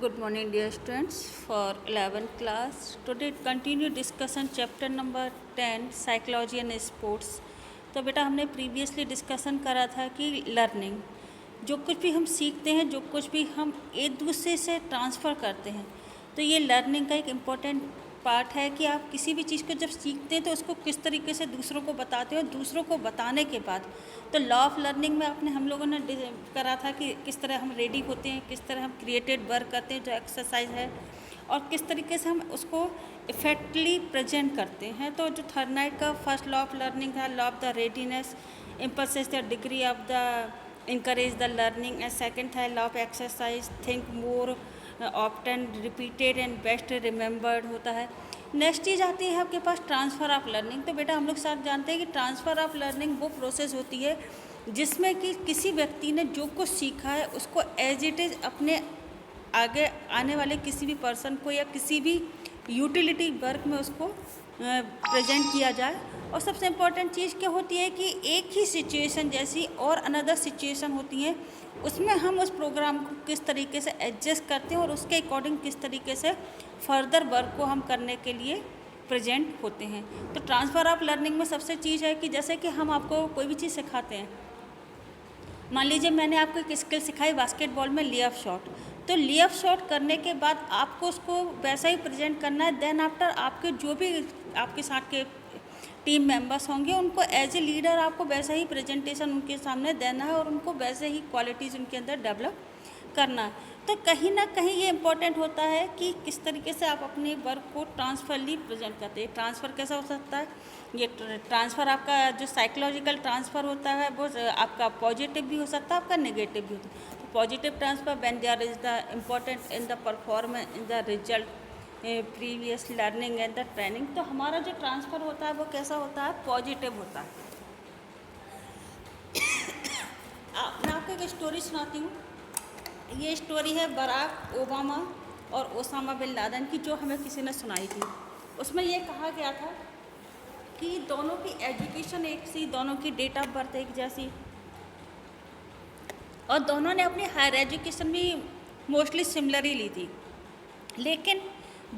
Good morning, dear students. For 11th class, today continue discussion chapter number 10 psychology and sports. तो बेटा हमने previously discussion करा था कि लर्निंग, जो कुछ भी हम सीखते हैं, जो कुछ भी हम एक दूसरे से ट्रांसफ़र करते हैं, तो ये लर्निंग का एक इम्पोर्टेंट पार्ट है कि आप किसी भी चीज़ को जब सीखते हैं तो उसको किस तरीके से दूसरों को बताते हैं और दूसरों को बताने के बाद तो लॉ ऑफ लर्निंग में हम लोगों ने करा था कि किस तरह हम रेडी होते हैं, किस तरह हम क्रिएटेड वर्क करते हैं जो एक्सरसाइज है, और किस तरीके से हम उसको इफेक्टली प्रेजेंट करते हैं। तो जो थर्ड नाइट का फर्स्ट लॉ ऑफ लर्निंग था, law of the readiness impulses the degree of the encourage the learning, and second था law of exercise think more often repeated and best remembered होता है। Next चीज़ आती है आपके पास transfer of learning. तो बेटा हम लोग साथ जानते हैं कि ट्रांसफ़र ऑफ लर्निंग वो प्रोसेस होती है जिसमें कि किसी व्यक्ति ने जो कुछ सीखा है उसको एज इट इज़ अपने आगे आने वाले किसी भी पर्सन को या किसी भी यूटिलिटी वर्क में उसको प्रेजेंट किया जाए। और सबसे इम्पॉर्टेंट चीज़ क्या होती है कि एक ही सिचुएशन जैसी और अनदर सिचुएशन होती है, उसमें हम उस प्रोग्राम को किस तरीके से एडजस्ट करते हैं और उसके अकॉर्डिंग किस तरीके से फर्दर वर्क को हम करने के लिए प्रेजेंट होते हैं। तो ट्रांसफ़र ऑफ लर्निंग में सबसे चीज़ है कि जैसे कि हम आपको कोई भी चीज़ सिखाते हैं, मान लीजिए मैंने आपको एक स्किल सिखाई बास्केटबॉल में ली ऑफ शॉट, तो ली ऑफ शॉट करने के बाद आपको उसको वैसा ही प्रेजेंट करना है। देन आफ्टर आपके जो भी आपके साथ के टीम मेंबर्स होंगे उनको एज ए लीडर आपको वैसा ही प्रेजेंटेशन उनके सामने देना है और उनको वैसे ही क्वालिटीज़ उनके अंदर डेवलप करना है। तो कहीं ना कहीं ये इम्पोर्टेंट होता है कि किस तरीके से आप अपने वर्क को ट्रांसफरली प्रेजेंट करते हैं। ट्रांसफ़र कैसा हो सकता है? ये ट्रांसफ़र आपका जो साइकोलॉजिकल ट्रांसफ़र होता है वो आपका पॉजिटिव भी हो सकता है, आपका नेगेटिव भी होता है। तो positive transfer when there is the important in the performance in the result previous learning and the training. तो हमारा जो ट्रांसफ़र होता है वो कैसा होता है? पॉजिटिव होता है। मैं आपको एक स्टोरी सुनाती हूँ। ये स्टोरी है बराक ओबामा और ओसामा बिन लादेन की, जो हमें किसी ने सुनाई थी। उसमें ये कहा गया था कि दोनों की एजुकेशन एक सी, दोनों की डेट ऑफ बर्थ एक जैसी, और दोनों ने अपनी हायर एजुकेशन भी मोस्टली सिमिलर ही ली थी। लेकिन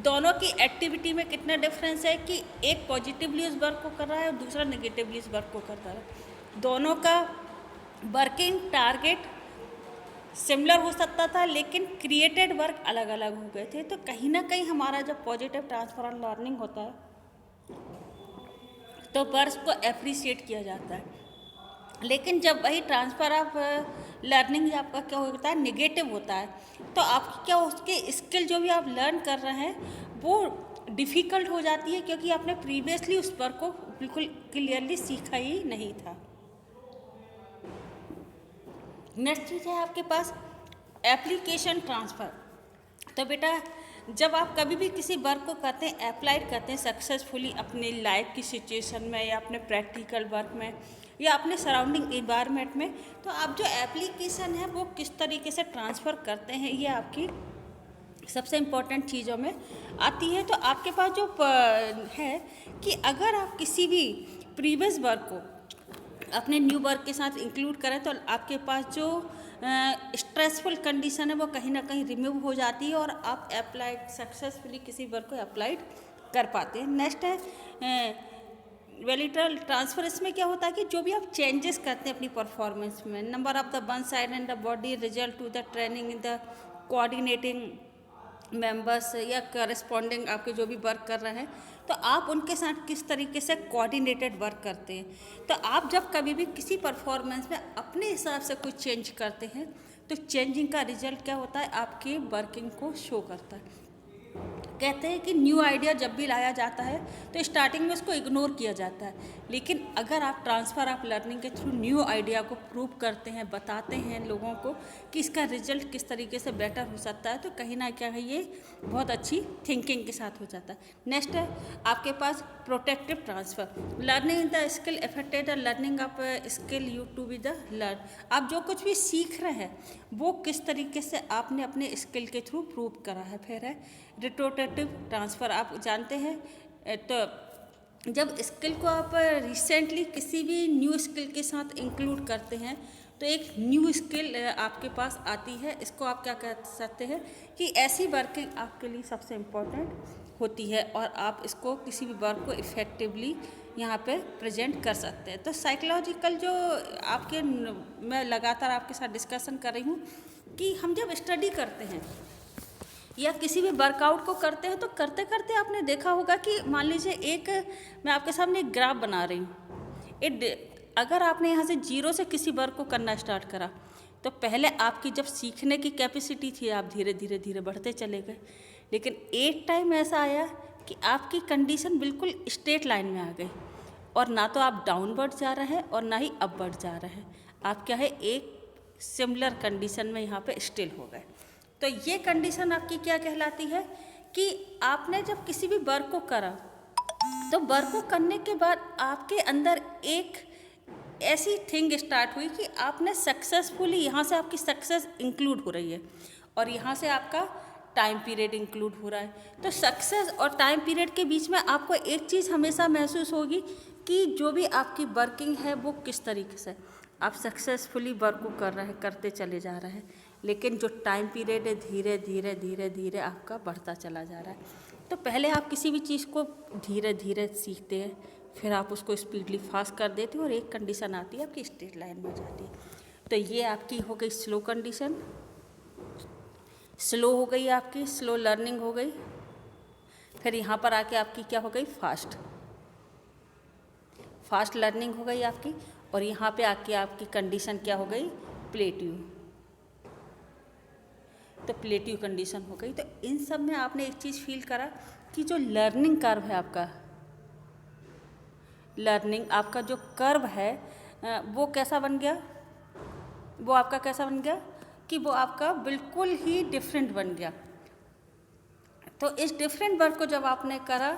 दोनों की एक्टिविटी में कितना डिफरेंस है कि एक पॉजिटिवली उस वर्क को कर रहा है और दूसरा नेगेटिवली उस वर्क को कर रहा है। दोनों का वर्किंग टारगेट सिमिलर हो सकता था लेकिन क्रिएटेड वर्क अलग अलग हो गए थे। तो कहीं ना कहीं हमारा जब पॉजिटिव ट्रांसफर ऑफ लर्निंग होता है तो वर्क को एप्रिशिएट किया जाता है। लेकिन जब वही ट्रांसफ़र ऑफ लर्निंग आपका क्या होता है? निगेटिव होता है। तो आपकी क्या उसके स्किल जो भी आप लर्न कर रहे हैं वो डिफ़िकल्ट हो जाती है, क्योंकि आपने प्रीवियसली उस वर्क को बिल्कुल क्लियरली सीखा ही नहीं था। नेक्स्ट चीज़ है आपके पास एप्लीकेशन ट्रांसफ़र। तो बेटा जब आप कभी भी किसी वर्क को करते हैं, अप्लाइड करते हैं सक्सेसफुली अपनी लाइफ की सिचुएशन में या अपने प्रैक्टिकल वर्क में या अपने सराउंडिंग इन्वायरमेंट में, तो आप जो एप्लीकेशन है वो किस तरीके से ट्रांसफ़र करते हैं ये आपकी सबसे इम्पोर्टेंट चीज़ों में आती है। तो आपके पास जो है कि अगर आप किसी भी प्रीवियस वर्क को अपने न्यू वर्क के साथ इंक्लूड करें तो आपके पास जो स्ट्रेसफुल कंडीशन है वो कहीं ना कहीं रिमूव हो जाती है और आप अप्लाइड सक्सेसफुली किसी वर्क को अप्लाइड कर पाते हैं। नेक्स्ट है वेलिटरल ट्रांसफ़र। इसमें क्या होता है कि जो भी आप चेंजेस करते हैं अपनी परफॉर्मेंस में, number of the one side and the body result to the training in the coordinating members या करस्पॉन्डिंग आपके जो भी वर्क कर रहे हैं, तो आप उनके साथ किस तरीके से कोऑर्डिनेटेड वर्क करते हैं। तो आप जब कभी भी किसी परफॉर्मेंस में अपने हिसाब से कुछ चेंज करते हैं तो चेंजिंग का रिजल्ट क्या होता है? आपकी वर्किंग को शो करता है। कहते हैं कि न्यू आइडिया जब भी लाया जाता है तो स्टार्टिंग में उसको इग्नोर किया जाता है, लेकिन अगर आप ट्रांसफ़र ऑफ लर्निंग के थ्रू न्यू आइडिया को प्रूव करते हैं, बताते हैं लोगों को कि इसका रिजल्ट किस तरीके से बेटर हो सकता है, तो कहीं ना कहीं ये बहुत अच्छी थिंकिंग के साथ हो जाता है। नेक्स्ट है आपके पास protective transfer. Learning the skill affected the learning of skill you to be the learn. आप जो कुछ भी सीख रहे हैं वो किस तरीके से आपने अपने स्किल के थ्रू प्रूव करा है। फिर है रिट्रोटेटिव ट्रांसफ़र। आप जानते हैं तो जब स्किल को आप रिसेंटली किसी भी न्यू स्किल के साथ इंक्लूड करते हैं तो एक न्यू स्किल आपके पास आती है। इसको आप क्या कह सकते हैं कि ऐसी वर्किंग आपके लिए सबसे इम्पोर्टेंट होती है और आप इसको किसी भी वर्क को इफ़ेक्टिवली यहाँ पे प्रेजेंट कर सकते हैं। तो साइकोलॉजिकल जो आपके मैं लगातार आपके साथ डिस्कशन कर रही हूँ कि हम जब स्टडी करते हैं या किसी भी वर्कआउट को करते हैं तो करते करते आपने देखा होगा कि मान लीजिए एक मैं आपके सामने एक ग्राफ बना रही हूँ। अगर आपने यहाँ से जीरो से किसी वर्क को करना स्टार्ट करा तो पहले आपकी जब सीखने की कैपेसिटी थी आप धीरे धीरे धीरे बढ़ते चले गए, लेकिन एक टाइम ऐसा आया कि आपकी कंडीशन बिल्कुल स्ट्रेट लाइन में आ गई और ना तो आप डाउनवर्ड जा रहे हैं और ना ही अपवर्ड जा रहे हैं। आप क्या है एक सिमिलर कंडीशन में यहाँ पे स्टिल हो गए। तो ये कंडीशन आपकी क्या कहलाती है कि आपने जब किसी भी वर्क को करा तो वर्क को करने के बाद आपके अंदर एक ऐसी थिंग स्टार्ट हुई कि आपने सक्सेसफुली यहाँ से आपकी सक्सेस इंक्लूड हो रही है और यहाँ से आपका टाइम पीरियड इंक्लूड हो रहा है। तो सक्सेस और टाइम पीरियड के बीच में आपको एक चीज़ हमेशा महसूस होगी कि जो भी आपकी वर्किंग है वो किस तरीके से आप सक्सेसफुली वर्क को कर रहे हैं, करते चले जा रहे हैं, लेकिन जो टाइम पीरियड है धीरे धीरे धीरे धीरे आपका बढ़ता चला जा रहा है। तो पहले आप किसी भी चीज़ को धीरे धीरे सीखते हैं, फिर आप उसको स्पीडली फास्ट कर देते हैं और एक कंडीशन आती है आपकी स्ट्रेट लाइन में जाती है। तो ये आपकी हो गई स्लो कंडीशन, स्लो हो गई आपकी स्लो लर्निंग हो गई। फिर यहाँ पर आके आपकी क्या हो गई फास्ट लर्निंग हो गई आपकी, और यहाँ पे आके आपकी कंडीशन क्या हो गई प्लेट्यू। तो प्लेट्यू कंडीशन हो गई। तो इन सब में आपने एक चीज़ फील करा कि जो लर्निंग कर्व है आपका, लर्निंग आपका जो कर्व है वो कैसा बन गया, वो आपका कैसा बन गया कि वो आपका बिल्कुल ही डिफरेंट बन गया। तो इस डिफरेंट वर्क को जब आपने करा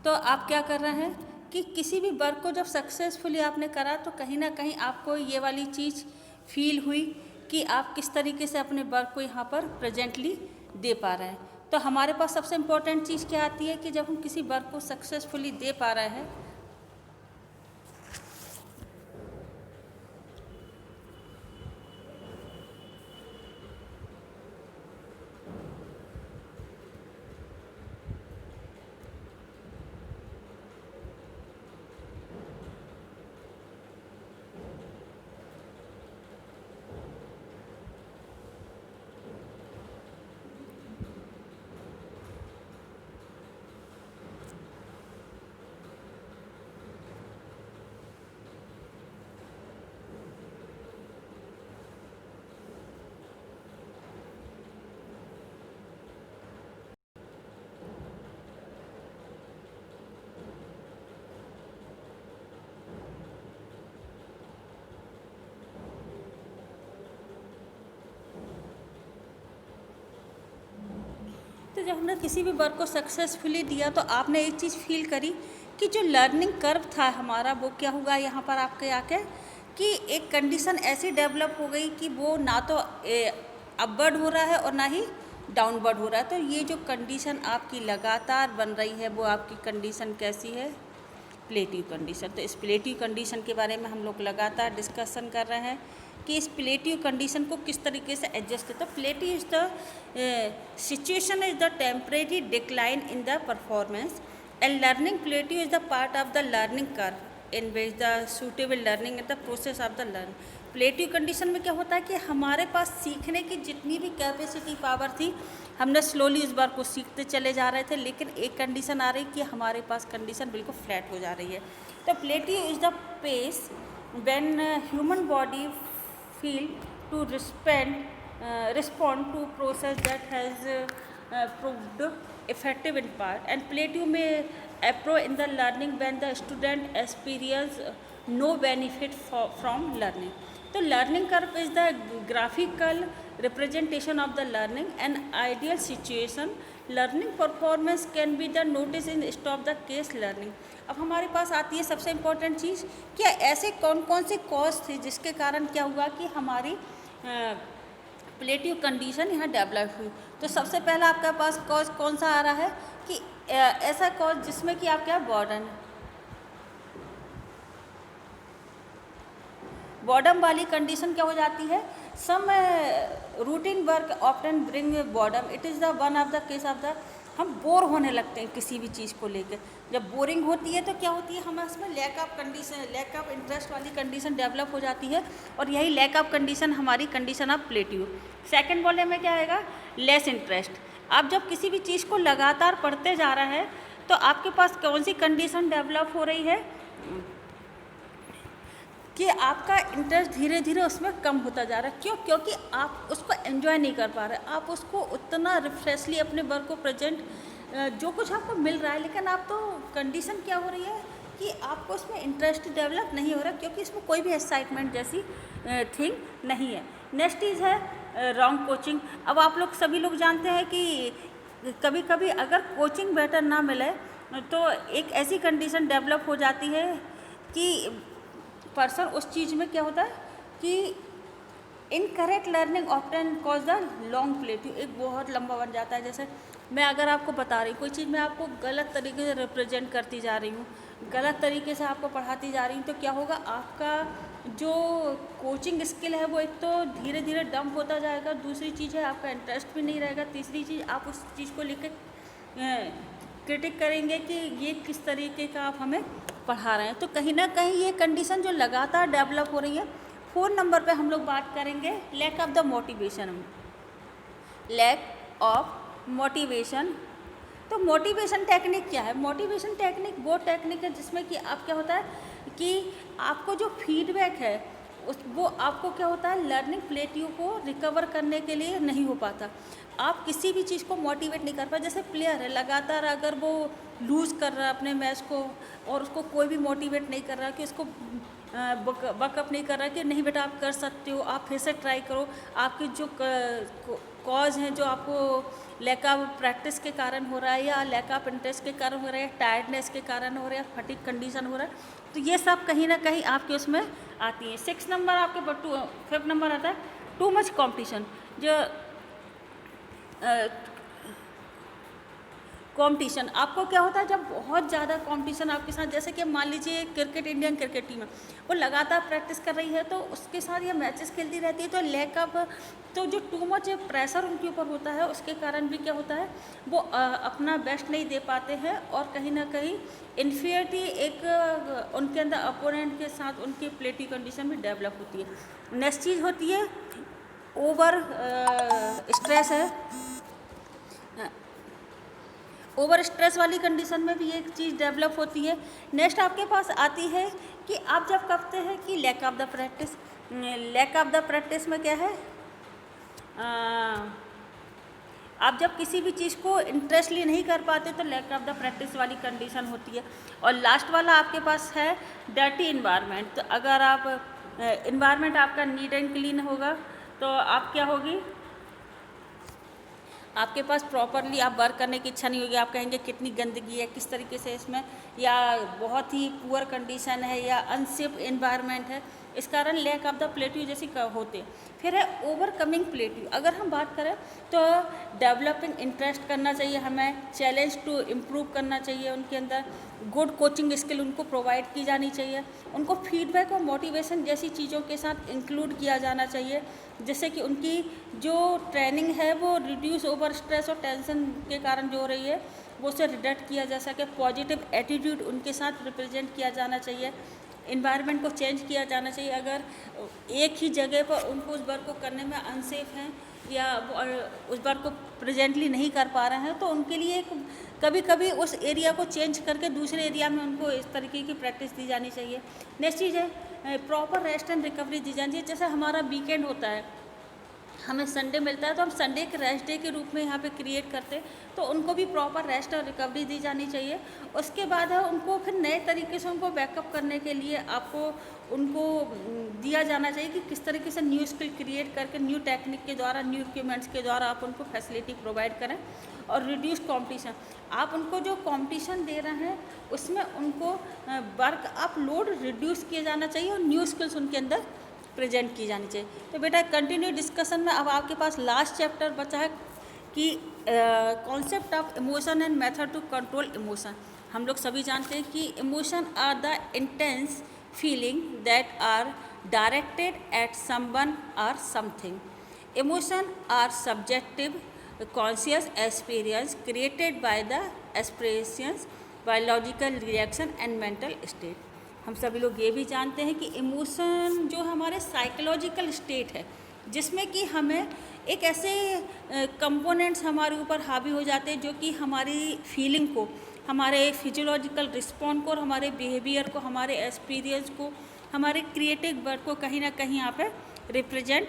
तो आप क्या कर रहे हैं कि किसी भी वर्क को जब सक्सेसफुली आपने करा तो कहीं ना कहीं आपको ये वाली चीज़ फील हुई कि आप किस तरीके से अपने वर्क को यहाँ पर प्रेजेंटली दे पा रहे हैं। तो हमारे पास सबसे इम्पोर्टेंट चीज़ क्या आती है कि जब हम किसी वर्क को सक्सेसफुली दे पा रहे हैं तो जब हमने किसी भी वर्क को सक्सेसफुली दिया तो आपने एक चीज़ फील करी कि जो लर्निंग कर्व था हमारा वो क्या हुआ यहाँ पर आपके आके कि एक कंडीशन ऐसी डेवलप हो गई कि वो ना तो अपवर्ड हो रहा है और ना ही डाउनवर्ड हो रहा है। तो ये जो कंडीशन आपकी लगातार बन रही है वो आपकी कंडीशन कैसी है प्लेट्यू कंडीशन। तो इस प्लेट्यू कंडीशन के बारे में हम लोग लगातार डिस्कशन कर रहे हैं कि इस प्लेट्यू कंडीशन को किस तरीके से एडजस्ट करते हैं। Plateau is the situation is the temporary decline in the performance and learning plateau is the part of the learning curve in which the suitable learning in the process of the learn. Plateau condition में क्या होता है कि हमारे पास सीखने की जितनी भी कैपेसिटी पावर थी हमने स्लोली इस बार को सीखते चले जा रहे थे, लेकिन एक कंडीशन आ रही कि हमारे पास कंडीशन बिल्कुल फ्लैट हो जा रही है। तो plateau is the pace when human body feel to respond to process that has proved effective in part, and plateau may approach in the learning when the student experience no benefit from learning. So learning curve is the graphical representation of the learning. An ideal situation learning performance can be the notice in stop the case learning. अब हमारे पास आती है सबसे important चीज़ कि ऐसे कौन कौन से कॉज थे जिसके कारण क्या हुआ कि हमारी प्लेट्यू कंडीशन यहाँ डेवलप हुई। तो सबसे पहला आपके पास कॉज कौन सा आ रहा है कि ऐसा कॉज जिसमें कि आप क्या बर्डन बॉर्डम वाली कंडीशन क्या हो जाती है, some routine work often bring boredom, it is the one of the case of the, हम बोर होने लगते हैं किसी भी चीज़ को लेकर। जब बोरिंग होती है तो क्या होती है, हमें उसमें lack of condition, lack of interest वाली कंडीशन डेवलप हो जाती है, और यही लैक ऑफ कंडीशन हमारी कंडीशन ऑफ प्लेट्यू। सेकंड बोले में क्या आएगा, लेस इंटरेस्ट। आप जब किसी भी चीज़ को लगातार पढ़ते जा रहा है तो आपके पास कौन सी कंडीशन डेवलप हो रही है कि आपका इंटरेस्ट धीरे धीरे उसमें कम होता जा रहा है। क्यों? क्योंकि आप उसको एंजॉय नहीं कर पा रहे, आप उसको उतना रिफ्रेशली अपने वर्क को प्रेजेंट, जो कुछ आपको मिल रहा है, लेकिन आप तो कंडीशन क्या हो रही है कि आपको उसमें इंटरेस्ट डेवलप नहीं हो रहा, क्योंकि इसमें कोई भी एक्साइटमेंट जैसी थिंग नहीं है। नेक्स्ट चीज़ है रॉन्ग कोचिंग। अब आप लोग सभी लोग जानते हैं कि कभी कभी अगर कोचिंग बेटर ना मिले तो एक ऐसी कंडीशन डेवलप हो जाती है कि पर्सन उस चीज़ में क्या होता है कि incorrect learning often cause the long plateau, एक बहुत लंबा बन जाता है। जैसे मैं अगर आपको बता रही हूँ कोई चीज़, मैं आपको गलत तरीके से रिप्रेजेंट करती जा रही हूँ, गलत तरीके से आपको पढ़ाती जा रही हूँ, तो क्या होगा, आपका जो कोचिंग स्किल है वो एक तो धीरे धीरे डंप होता जाएगा, दूसरी चीज़ है आपका इंटरेस्ट भी नहीं रहेगा, तीसरी चीज़ आप उस चीज़ को लेकर क्रिटिक करेंगे कि ये किस तरीके का आप हमें पढ़ा रहे हैं। तो कहीं ना कहीं ये कंडीशन जो लगातार डेवलप हो रही है। 4 नंबर पे हम लोग बात करेंगे lack of the motivation. Lack of motivation, तो मोटिवेशन टेक्निक क्या है? मोटिवेशन टेक्निक वो टेक्निक है जिसमें कि आप क्या होता है कि आपको जो फीडबैक है वो आपको क्या होता है, लर्निंग प्लेट्यू को रिकवर करने के लिए नहीं हो पाता। आप किसी भी चीज़ को मोटिवेट नहीं कर पाए। जैसे प्लेयर है, लगातार अगर वो लूज़ कर रहा है अपने मैच को और उसको कोई भी मोटिवेट नहीं कर रहा कि उसको बकअप नहीं कर रहा कि नहीं बेटा आप कर सकते हो, आप फिर से ट्राई करो, आपकी जो कॉज हैं जो आपको लैक ऑफ प्रैक्टिस के कारण हो रहा है या लैक ऑफ इंटरेस्ट के कारण हो रहा है, टायर्डनेस के कारण हो रहा है, फटीग कंडीशन हो रहा है, तो ये सब कहीं ना कहीं आपके उसमें आती है। 6 नंबर आपके 5th नंबर आता है टू मच कॉम्पिटिशन। जो कंपटीशन, आपको क्या होता है जब बहुत ज़्यादा कंपटीशन आपके साथ, जैसे कि मान लीजिए क्रिकेट, इंडियन क्रिकेट टीम है, वो लगातार प्रैक्टिस कर रही है तो उसके साथ ये मैचेस खेलती रहती है, तो लैक ऑफ, तो जो टू मच प्रेशर उनके ऊपर होता है उसके कारण भी क्या होता है वो अपना बेस्ट नहीं दे पाते हैं और कहीं ना कहीं इन्फीरियरिटी एक उनके अंदर अपोनेंट के साथ उनकी प्लेटी कंडीशन भी डेवलप होती है। नेक्स्ट चीज़ होती है ओवर स्ट्रेस है। ओवर स्ट्रेस वाली कंडीशन में भी एक चीज़ डेवलप होती है। नेक्स्ट आपके पास आती है कि आप जब करते हैं कि lack of the practice. Lack of the practice में क्या है, आप जब किसी भी चीज़ को इंटरेस्टली नहीं कर पाते तो लैक ऑफ द प्रैक्टिस वाली कंडीशन होती है। और लास्ट वाला आपके पास है डर्टी इन्वायरमेंट। तो अगर आप इन्वायरमेंट आपका नीट एंड क्लीन होगा तो आप क्या होगी, आपके पास प्रॉपरली आप वर्क करने की इच्छा नहीं होगी, आप कहेंगे कितनी गंदगी है, किस तरीके से इसमें, या बहुत ही पुअर कंडीशन है या अनसेफ एनवायरनमेंट है, इस कारण लैक ऑफ द प्लेट्यू जैसी होते हैं। फिर है ओवरकमिंग प्लेट्यू। अगर हम बात करें तो डेवलपिंग इंटरेस्ट करना चाहिए हमें, चैलेंज टू इम्प्रूव करना चाहिए उनके अंदर, गुड कोचिंग स्किल उनको प्रोवाइड की जानी चाहिए, उनको फीडबैक और मोटिवेशन जैसी चीज़ों के साथ इंक्लूड किया जाना चाहिए, जिससे कि उनकी जो ट्रेनिंग है वो रिड्यूस ओवर स्ट्रेस और टेंशन के कारण जो हो रही है वो उसे रिडक्ट किया जा सके। पॉजिटिव एटीट्यूड उनके साथ रिप्रेजेंट किया जाना चाहिए, इन्वायरमेंट को चेंज किया जाना चाहिए। अगर एक ही जगह पर उनको उस वर्क को करने में अनसेफ हैं या उस वर्क को प्रेजेंटली नहीं कर पा रहे हैं तो उनके लिए कभी कभी उस एरिया को चेंज करके दूसरे एरिया में उनको इस तरीके की प्रैक्टिस दी जानी चाहिए। नेक्स्ट चीज़ है प्रॉपर रेस्ट एंड रिकवरी दी जानी चाहिए। जैसे हमारा वीकेंड होता है, हमें संडे मिलता है तो हम संडे के रेस्ट डे के रूप में यहाँ पे क्रिएट करते हैं, तो उनको भी प्रॉपर रेस्ट और रिकवरी दी जानी चाहिए। उसके बाद है उनको फिर नए तरीके से उनको बैकअप करने के लिए आपको उनको दिया जाना चाहिए कि किस तरीके से न्यू स्किल क्रिएट करके न्यू टेक्निक के द्वारा, न्यू इक्विपमेंट्स के द्वारा आप उनको फैसिलिटी प्रोवाइड करें। और रिड्यूस कंपटीशन, आप उनको जो कंपटीशन दे रहे हैं उसमें उनको वर्क आप लोड रिड्यूस किया जाना चाहिए और न्यू स्किल्स उनके अंदर प्रेजेंट की जानी चाहिए। तो बेटा कंटिन्यू डिस्कशन में अब आपके पास लास्ट चैप्टर बचा है कि concept of emotion and method to control emotion. हम लोग सभी जानते हैं कि emotion are the intense feeling that are directed at someone or something. Emotion are subjective, conscious experience created by the expressions, biological reaction and mental state. हम सभी लोग ये भी जानते हैं कि इमोशन जो हमारे साइकोलॉजिकल स्टेट है, जिसमें कि हमें एक ऐसे कंपोनेंट्स हमारे ऊपर हावी हो जाते हैं जो कि हमारी फीलिंग को, हमारे फिजियोलॉजिकल रिस्पॉन्स को और हमारे बिहेवियर को, हमारे एक्सपीरियंस को, हमारे क्रिएटिव वर्क को कहीं ना कहीं यहाँ पे रिप्रेजेंट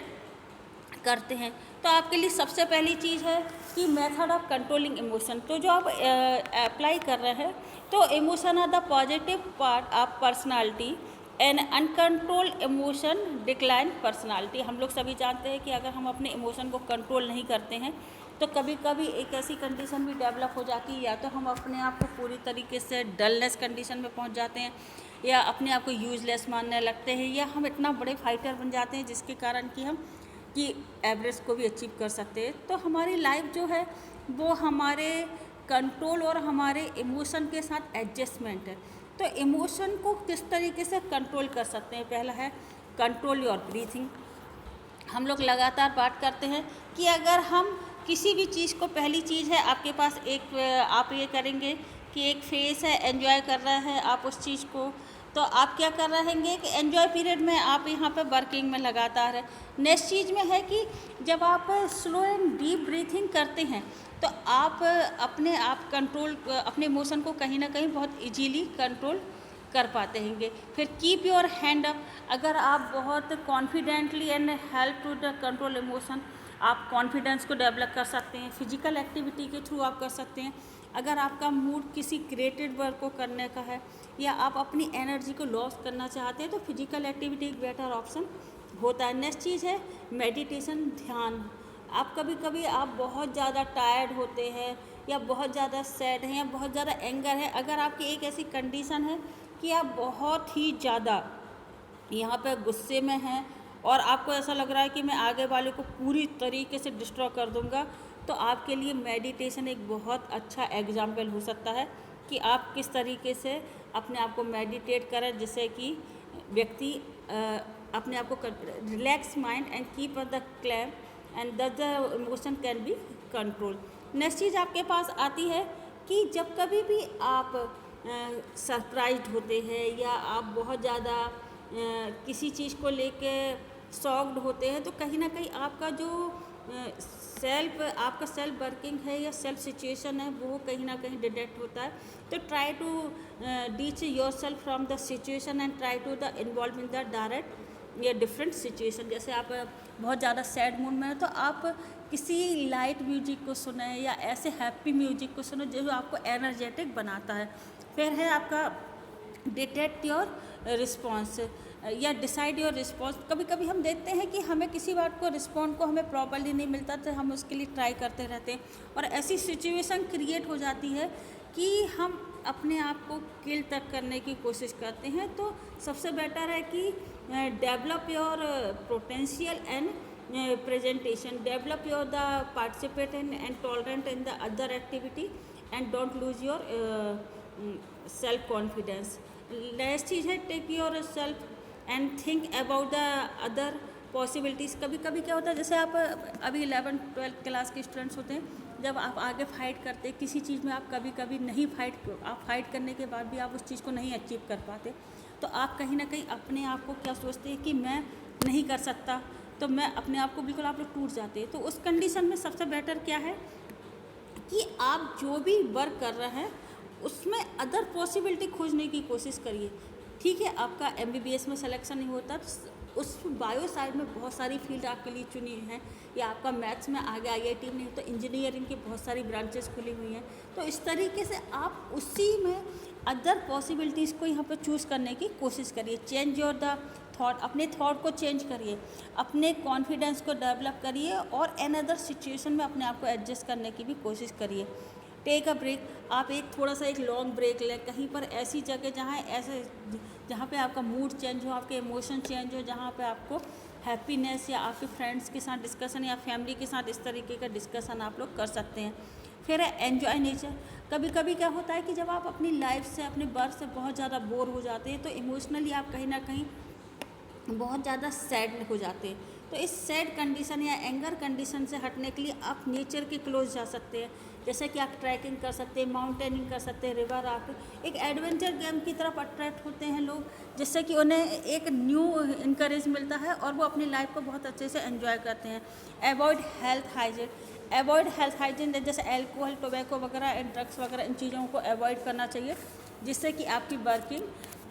करते हैं। तो आपके लिए सबसे पहली चीज़ है कि मेथड ऑफ कंट्रोलिंग इमोशन। तो जो आप अप्लाई कर रहे हैं, तो emotion are the positive part of personality and uncontrol emotion decline personality. हम लोग सभी जानते हैं कि अगर हम अपने इमोशन को कंट्रोल नहीं करते हैं तो कभी कभी एक ऐसी कंडीशन भी डेवलप हो जाती है, या तो हम अपने आप को पूरी तरीके से डलनेस कंडीशन में पहुंच जाते हैं, या अपने आप को यूजलेस मानने लगते हैं, या हम इतना बड़े फाइटर बन जाते हैं जिसके कारण कि हम कि एवरेज को भी अचीव कर सकते हैं। तो हमारी लाइफ जो है वो हमारे कंट्रोल और हमारे इमोशन के साथ एडजस्टमेंट है। तो इमोशन को किस तरीके से कंट्रोल कर सकते हैं? पहला है कंट्रोल योर ब्रीथिंग। हम लोग लगातार बात करते हैं कि अगर हम किसी भी चीज़ को, पहली चीज़ है आपके पास एक, आप ये करेंगे कि एक फेस है, एंजॉय कर रहा है आप उस चीज़ को, तो आप क्या कर रहेंगे कि एंजॉय पीरियड में आप यहाँ पे वर्किंग में लगातार है। नेक्स्ट चीज़ में है कि जब आप स्लो एंड डीप ब्रीथिंग करते हैं तो आप अपने आप कंट्रोल, अपने इमोशन को कहीं ना कहीं बहुत इजीली कंट्रोल कर पाते हैं। फिर कीप योर हैंड अप। अगर आप बहुत confidently and help to the control emotion, आप कॉन्फिडेंस को डेवलप कर सकते हैं, फिजिकल एक्टिविटी के थ्रू आप कर सकते हैं। अगर आपका मूड किसी क्रिएटिव वर्क को करने का है, या आप अपनी एनर्जी को लॉस करना चाहते हैं, तो फिजिकल एक्टिविटी एक बेटर ऑप्शन होता है। नेक्स्ट चीज़ है मेडिटेशन, ध्यान। आप कभी कभी आप बहुत ज़्यादा टायर्ड होते हैं, या बहुत ज़्यादा सैड हैं, या बहुत ज़्यादा एंगर है, अगर आपकी एक ऐसी कंडीशन है कि आप बहुत ही ज़्यादा यहाँ पे गुस्से में हैं और आपको ऐसा लग रहा है कि मैं आगे वाले को पूरी तरीके से डिस्ट्रॉय कर दूँगा, तो आपके लिए मेडिटेशन एक बहुत अच्छा एग्जाम्पल हो सकता है कि आप किस तरीके से अपने आप को मेडिटेट करें, जिससे कि व्यक्ति अपने आप को relax mind and keep the calm and the emotion can be control. Next चीज़ आपके पास आती है कि जब कभी भी आप सरप्राइज्ड होते हैं, या आप बहुत ज़्यादा किसी चीज़ को लेके शॉक्ड होते हैं, तो कहीं ना कहीं आपका जो आपका सेल्फ वर्किंग है या सेल्फ सिचुएशन है वो कहीं ना कहीं डिटेक्ट होता है। तो try to ditch your self from the situation and try to the involve in the direct या डिफरेंट सिचुएशन। जैसे आप बहुत ज़्यादा सैड मूड में है तो आप किसी लाइट म्यूजिक को सुने, या ऐसे हैप्पी म्यूजिक को सुने जो आपको एनर्जेटिक बनाता है। फिर है आपका डिटेक्ट योर रिस्पॉन्स या डिसाइड योर रिस्पॉन्स। कभी कभी हम देखते हैं कि हमें किसी बात को रिस्पॉन्ड को हमें प्रॉपरली नहीं मिलता, तो हम उसके लिए ट्राई करते रहते हैं, और ऐसी सिचुएशन क्रिएट हो जाती है कि हम अपने आप को किल तक करने की कोशिश करते हैं। तो सबसे बेटर है कि develop your potential and presentation, develop your the participant and tolerant in the other activity and don't lose your self confidence. Next चीज़ है take your self and think about the other possibilities. कभी कभी क्या होता है, जैसे आप अभी 11th-12th क्लास के स्टूडेंट्स होते हैं, जब आप आगे फाइट करते हैं किसी चीज़ में, आप कभी कभी नहीं आप फाइट करने के बाद भी आप उस चीज़ को नहीं अचीव कर पाते, तो आप कहीं ना कहीं अपने आप को क्या सोचते हैं कि मैं नहीं कर सकता, तो मैं अपने आप को बिल्कुल आप लोग टूट जाते हैं। तो उस कंडीशन में सबसे बेटर क्या है कि आप जो भी वर्क कर रहे हैं उसमें अदर पॉसिबिलिटी खोजने की कोशिश करिए। ठीक है, आपका MBBS में सिलेक्शन नहीं होता तो उस बायो साइड में बहुत सारी फील्ड आपके लिए चुनी हैं, या आपका मैथ्स में आगे IIT में तो इंजीनियरिंग की बहुत सारी ब्रांचेस खुली हुई हैं। तो इस तरीके से आप उसी में अदर पॉसिबिलिटीज़ को यहाँ पर चूज़ करने की कोशिश करिए। चेंज योर द थॉट, अपने थॉट को चेंज करिए, अपने कॉन्फिडेंस को डेवलप करिए, और एन अदर सिचुएशन में अपने आप को एडजस्ट करने की भी कोशिश करिए। टेक अ ब्रेक, आप थोड़ा सा एक लॉन्ग ब्रेक लें, कहीं पर ऐसी जगह जहाँ पे आपका मूड चेंज हो, आपके इमोशन चेंज हो, जहाँ पे आपको हैप्पीनेस, या आपके फ्रेंड्स के साथ डिस्कशन या फैमिली के साथ इस तरीके का डिस्कशन आप लोग कर सकते हैं। फिर है एन्जॉय नेचर। कभी कभी क्या होता है कि जब आप अपनी लाइफ से, अपने बर्थ से बहुत ज़्यादा बोर हो जाते हैं, तो इमोशनली आप कहीं ना कहीं बहुत ज़्यादा सैड हो जाते हैं। तो इस सैड कंडीशन या एंगर कंडीशन से हटने के लिए आप नेचर के क्लोज जा सकते हैं, जैसे कि आप ट्रैकिंग कर सकते हैं, माउंटेनिंग कर सकते हैं, रिवर राफ्टिंग। एक एडवेंचर गेम की तरफ अट्रैक्ट होते हैं लोग, जिससे कि उन्हें एक न्यू इनकरेज मिलता है और वो अपनी लाइफ को बहुत अच्छे से एंजॉय करते हैं। अवॉइड हेल्थ हाइजीन जैसे एल्कोहल, टोबैको वगैरह एंड ड्रग्स वगैरह, इन चीज़ों को अवॉइड करना चाहिए, जिससे कि आपकी वर्किंग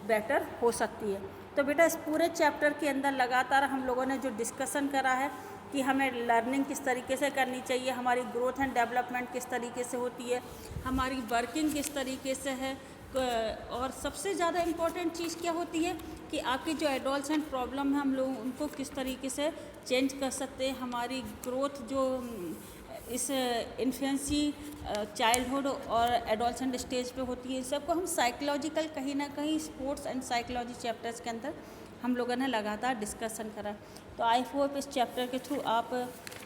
बेटर हो सकती है। तो बेटा इस पूरे चैप्टर के अंदर लगातार हम लोगों ने जो डिस्कशन करा है कि हमें लर्निंग किस तरीके से करनी चाहिए, हमारी ग्रोथ एंड डेवलपमेंट किस तरीके से होती है, हमारी वर्किंग किस तरीके से है, और सबसे ज़्यादा इम्पॉर्टेंट चीज़ क्या होती है कि आपकी जो एडोलसेंट प्रॉब्लम है हम लोग उनको किस तरीके से चेंज कर सकते हैं, हमारी ग्रोथ जो इस इन्फेंसी, चाइल्डहुड और एडोलसेंट स्टेज पे होती है, इस सबको हम साइकोलॉजिकल कहीं ना कहीं स्पोर्ट्स एंड साइकोलॉजी चैप्टर्स के अंदर हम लोगों ने लगातार डिस्कशन करा। तो आई होप इस चैप्टर के थ्रू आप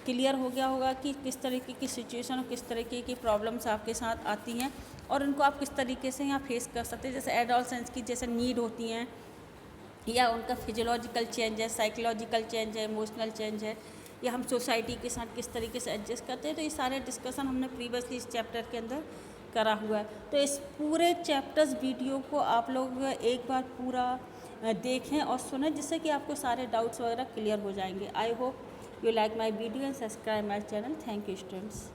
क्लियर हो गया होगा कि किस तरीके की सिचुएशन और किस तरीके की प्रॉब्लम्स आपके साथ आती हैं और उनको आप किस तरीके से यहाँ फेस कर सकते हैं। जैसे एडोलसेंस की जैसे नीड होती हैं, या उनका फिजियोलॉजिकल चेंज है, साइकोलॉजिकल चेंज है, इमोशनल चेंज है, या हम सोसाइटी के साथ किस तरीके से एडजस्ट करते हैं। तो ये सारे डिस्कशन हमने प्रीवियसली इस चैप्टर के अंदर करा हुआ है। तो इस पूरे चैप्टर्स वीडियो को आप लोग एक बार पूरा देखें और सुनें, जिससे कि आपको सारे डाउट्स वगैरह क्लियर हो जाएंगे। I hope you like my video and subscribe my channel. Thank you students.